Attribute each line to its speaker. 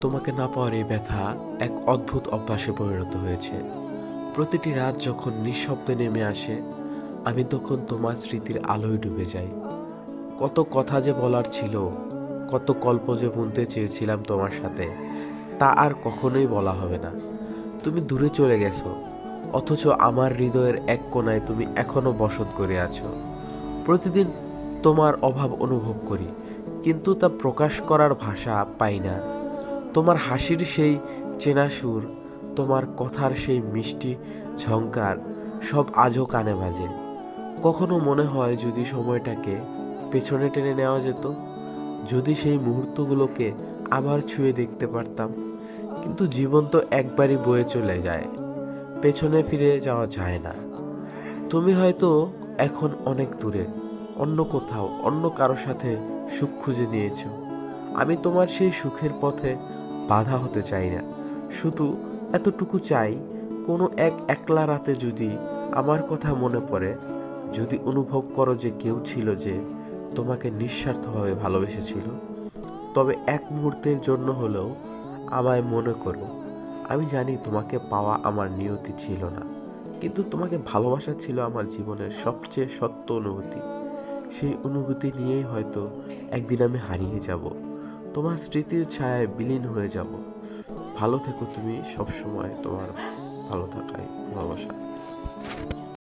Speaker 1: তোমাকে না পাওয়ার এই ব্যথা এক অদ্ভুত অভ্যাসে পরিণত হয়েছে। প্রতিটি রাত যখন নিঃশব্দে নেমে আসে, আমি তখন তোমার স্মৃতির আলোয় ডুবে যাই। কত কথা যে বলার ছিল, কত গল্প যে বুনতে চেয়েছিলাম তোমার সাথে, তা আর কখনোই বলা হবে না। তুমি দূরে চলে গেছো, অথচ আমার হৃদয়ের এক কোণায় তুমি এখনো বসত করে আছো। প্রতিদিন তোমার অভাব অনুভব করি, কিন্তু তা প্রকাশ করার ভাষা পাই না। তোমার হাসির সেই চেনা সুর, তোমার কথার সেই মিষ্টি ঝংকার, সব আজও কানে বাজে। কখনো মনে হয় যদি সময়টাকে পেছনে টেনে নেওয়া যেত, যদি সেই মুহূর্তগুলোকে আবার ছুঁয়ে দেখতে পারতাম। কিন্তু জীবন তো একবারই বয়ে চলে যায়, পেছনে ফিরে যাওয়া যায় না। তুমি হয়তো এখন অনেক দূরে, অন্য কোথাও, অন্য কারো সাথে সুখ খুঁজে নিয়েছো। আমি তোমার সেই সুখের পথে বাধা হতে চাই না। শুধু এতটুকু চাই, কোনো এক একলা রাতে যদি আমার কথা মনে পড়ে, যদি অনুভব করো যে কেউ ছিল যে তোমাকে নিঃস্বার্থভাবে ভালোবেসেছিল, তবে এক মুহূর্তের জন্য হলেও আমায় মনে করো। আমি জানি তোমাকে পাওয়া আমার নিয়তি ছিল না, কিন্তু তোমাকে ভালোবাসা ছিল আমার জীবনের সবচেয়ে সত্য অনুভূতি। সেই অনুভূতি নিয়েই হয়তো একদিন আমি হারিয়ে যাব, তোমার স্মৃতির ছায়ায় বিলীন হয়ে যাব। ভালো থেকো তুমি সব সময়, তোমার ভালো থাকাই ভালোবাসা।